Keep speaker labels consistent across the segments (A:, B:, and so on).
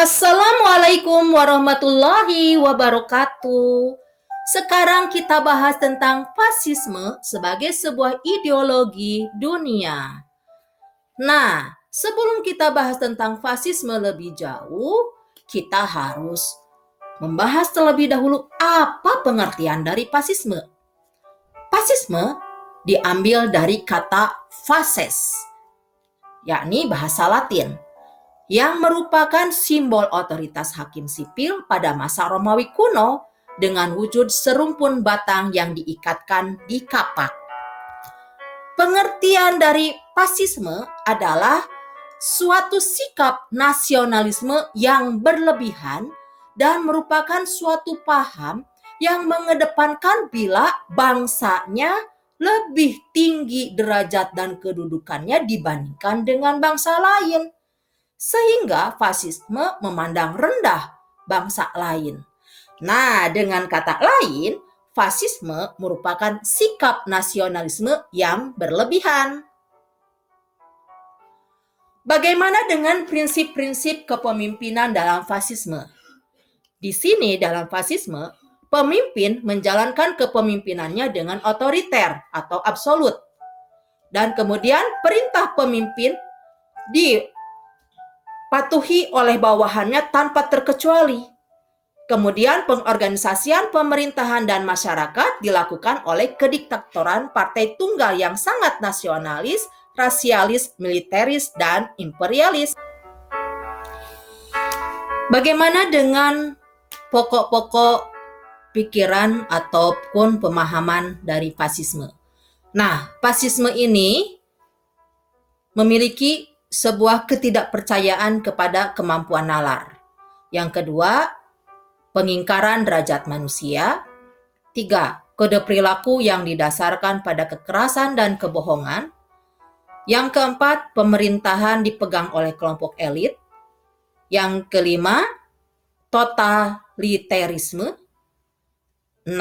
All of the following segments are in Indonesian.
A: Assalamualaikum warahmatullahi wabarakatuh. Sekarang kita bahas tentang fasisme sebagai sebuah ideologi dunia. Nah, sebelum kita bahas tentang fasisme lebih jauh, kita harus membahas terlebih dahulu apa pengertian dari fasisme. Fasisme diambil dari kata fases, yakni bahasa Latin, yang merupakan simbol otoritas hakim sipil pada masa Romawi kuno dengan wujud serumpun batang yang diikatkan di kapak. Pengertian dari fasisme adalah suatu sikap nasionalisme yang berlebihan dan merupakan suatu paham yang mengedepankan bila bangsanya lebih tinggi derajat dan kedudukannya dibandingkan dengan bangsa lain. Sehingga fasisme memandang rendah bangsa lain. Nah, dengan kata lain, fasisme merupakan sikap nasionalisme yang berlebihan. Bagaimana dengan prinsip-prinsip kepemimpinan dalam fasisme? Di sini dalam fasisme, pemimpin menjalankan kepemimpinannya dengan otoriter atau absolut. Dan kemudian perintah pemimpin dipatuhi oleh bawahannya tanpa terkecuali. Kemudian pengorganisasian pemerintahan dan masyarakat dilakukan oleh kediktatoran partai tunggal yang sangat nasionalis, rasialis, militeris, dan imperialis. Bagaimana dengan pokok-pokok pikiran ataupun pemahaman dari fasisme? Nah, fasisme ini memiliki sebuah ketidakpercayaan kepada kemampuan nalar. Yang kedua, pengingkaran derajat manusia. 3. Kode perilaku yang didasarkan pada kekerasan dan kebohongan. Yang keempat, pemerintahan dipegang oleh kelompok elit. Yang kelima, totalitarisme. 6.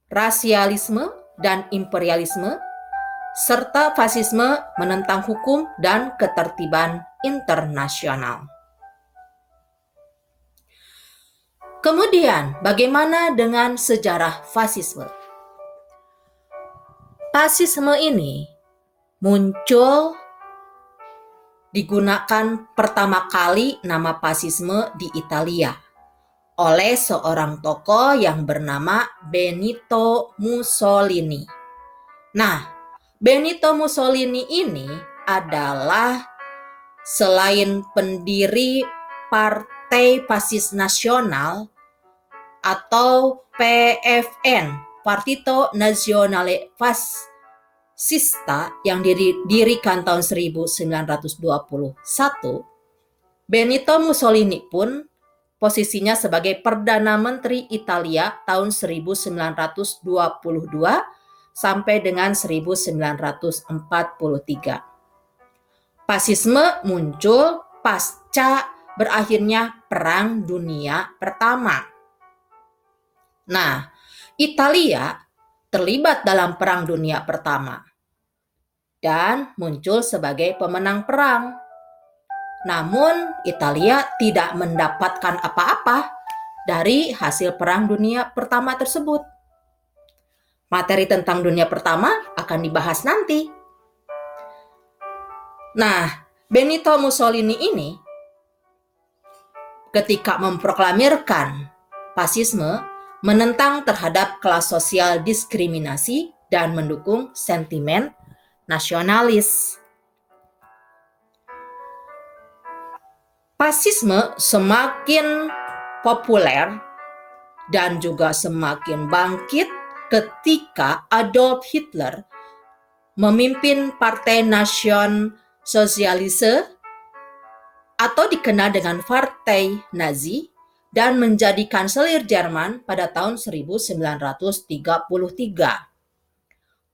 A: Rasialisme dan imperialisme. Serta fasisme menentang hukum dan ketertiban internasional. Kemudian, bagaimana dengan sejarah fasisme? Fasisme ini muncul digunakan pertama kali nama fasisme di Italia oleh seorang tokoh yang bernama Benito Mussolini. Nah, Benito Mussolini ini adalah selain pendiri Partai Fasis Nasional atau PFN, Partito Nazionale Fascista, yang didirikan tahun 1921, Benito Mussolini pun posisinya sebagai Perdana Menteri Italia tahun 1922 sampai dengan 1943. Fasisme muncul pasca berakhirnya Perang Dunia Pertama. Nah, Italia terlibat dalam Perang Dunia Pertama dan muncul sebagai pemenang perang. Namun, Italia tidak mendapatkan apa-apa dari hasil Perang Dunia Pertama tersebut. Materi tentang dunia pertama akan dibahas nanti. Nah, Benito Mussolini ini ketika memproklamirkan fasisme menentang terhadap kelas sosial diskriminasi dan mendukung sentimen nasionalis. Fasisme semakin populer dan juga semakin bangkit ketika Adolf Hitler memimpin Partai Nasion Sosialise atau dikenal dengan Partai Nazi dan menjadi kanselir Jerman pada tahun 1933.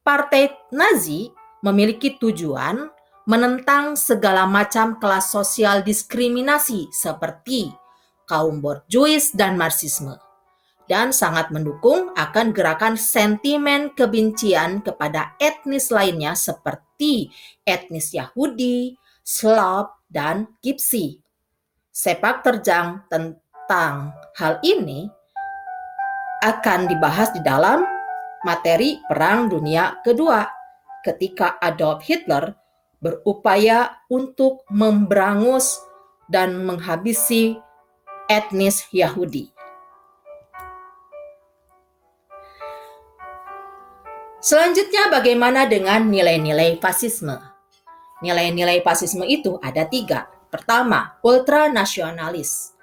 A: Partai Nazi memiliki tujuan menentang segala macam kelas sosial diskriminasi seperti kaum borjuis dan Marxisme, dan sangat mendukung akan gerakan sentimen kebencian kepada etnis lainnya seperti etnis Yahudi, Slav, dan Gypsy. sepak terjang tentang hal ini akan dibahas di dalam materi Perang Dunia Kedua ketika Adolf Hitler berupaya untuk memberangus dan menghabisi etnis Yahudi. Selanjutnya, bagaimana dengan nilai-nilai fasisme? Nilai-nilai fasisme itu ada 3. Pertama, ultranasionalis.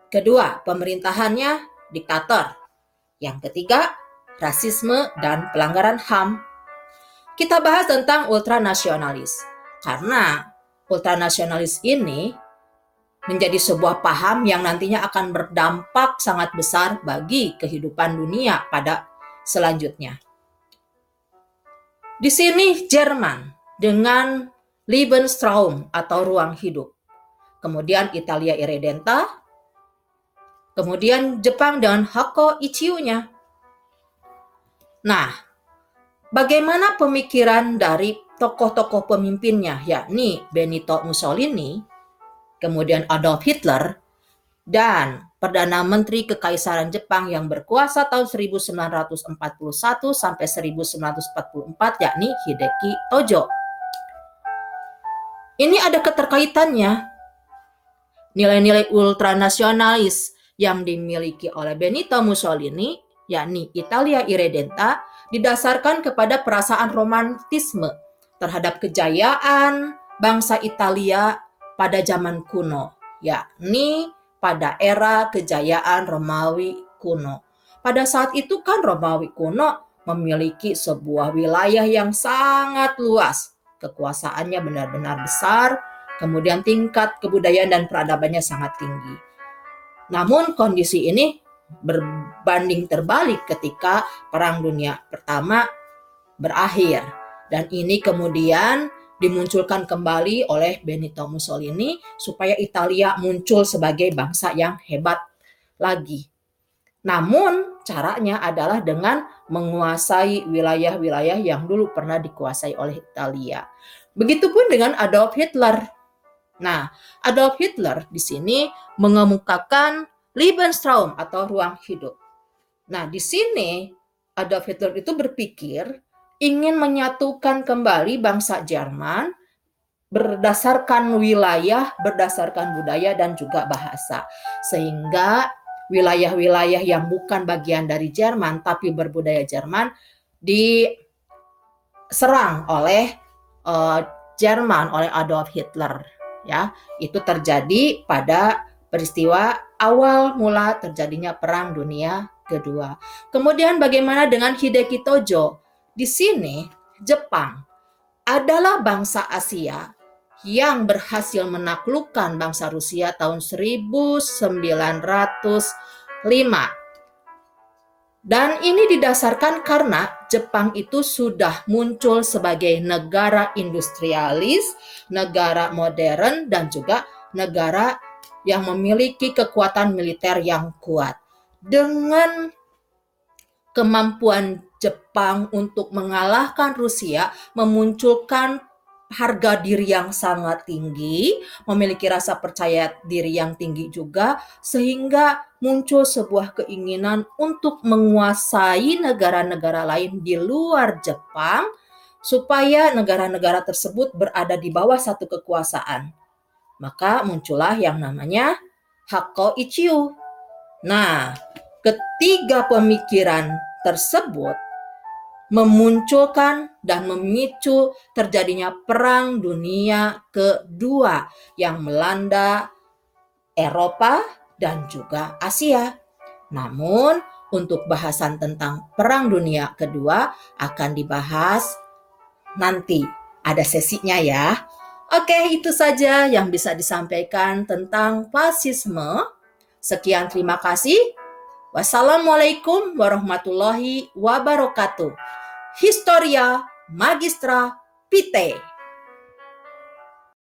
A: Kedua, pemerintahannya diktator. Yang ketiga, rasisme dan pelanggaran HAM. Kita bahas tentang ultranasionalis. Karena ultranasionalis ini menjadi sebuah paham yang nantinya akan berdampak sangat besar bagi kehidupan dunia pada selanjutnya. Di sini Jerman dengan Lebensraum atau ruang hidup. Kemudian Italia Irredenta. Kemudian Jepang dengan Hakko Ichiu-nya. Nah, bagaimana pemikiran dari tokoh-tokoh pemimpinnya, yakni Benito Mussolini, kemudian Adolf Hitler, dan Perdana Menteri Kekaisaran Jepang yang berkuasa tahun 1941 sampai 1944, yakni Hideki Tojo. Ini ada keterkaitannya. Nilai-nilai ultranasionalis yang dimiliki oleh Benito Mussolini, yakni Italia Irredenta, didasarkan kepada perasaan romantisme terhadap kejayaan bangsa Italia pada zaman kuno, yakni pada era kejayaan Romawi kuno. Pada saat itu kan Romawi kuno memiliki sebuah wilayah yang sangat luas. Kekuasaannya benar-benar besar, kemudian tingkat kebudayaan dan peradabannya sangat tinggi. Namun kondisi ini berbanding terbalik ketika Perang Dunia Pertama berakhir. Dan ini kemudian dimunculkan kembali oleh Benito Mussolini supaya Italia muncul sebagai bangsa yang hebat lagi. Namun caranya adalah dengan menguasai wilayah-wilayah yang dulu pernah dikuasai oleh Italia. Begitupun dengan Adolf Hitler. Nah, Adolf Hitler di sini mengemukakan Lebensraum atau ruang hidup. Nah, di sini Adolf Hitler itu berpikir ingin menyatukan kembali bangsa Jerman berdasarkan wilayah, berdasarkan budaya dan juga bahasa. Sehingga wilayah-wilayah yang bukan bagian dari Jerman tapi berbudaya Jerman diserang oleh Jerman, oleh Adolf Hitler. Ya, itu terjadi pada peristiwa awal mula terjadinya Perang Dunia Kedua. Kemudian bagaimana dengan Hideki Tojo? Di sini Jepang adalah bangsa Asia yang berhasil menaklukkan bangsa Rusia tahun 1905. Dan ini didasarkan karena Jepang itu sudah muncul sebagai negara industrialis, negara modern, dan juga negara yang memiliki kekuatan militer yang kuat. Dengan kemampuan Jepang untuk mengalahkan Rusia, memunculkan harga diri yang sangat tinggi, memiliki rasa percaya diri yang tinggi juga, sehingga muncul sebuah keinginan untuk menguasai negara-negara lain di luar Jepang, supaya negara-negara tersebut berada di bawah satu kekuasaan. Maka muncullah yang namanya Hakko Ichiu. Nah, ketiga pemikiran tersebut memunculkan dan memicu terjadinya Perang Dunia Kedua yang melanda Eropa dan juga Asia. Namun, untuk bahasan tentang Perang Dunia Kedua akan dibahas nanti. Ada sesinya ya. Oke, itu saja yang bisa disampaikan tentang fasisme. Sekian, terima kasih. Wassalamualaikum warahmatullahi wabarakatuh. Historia Magistra Vitae.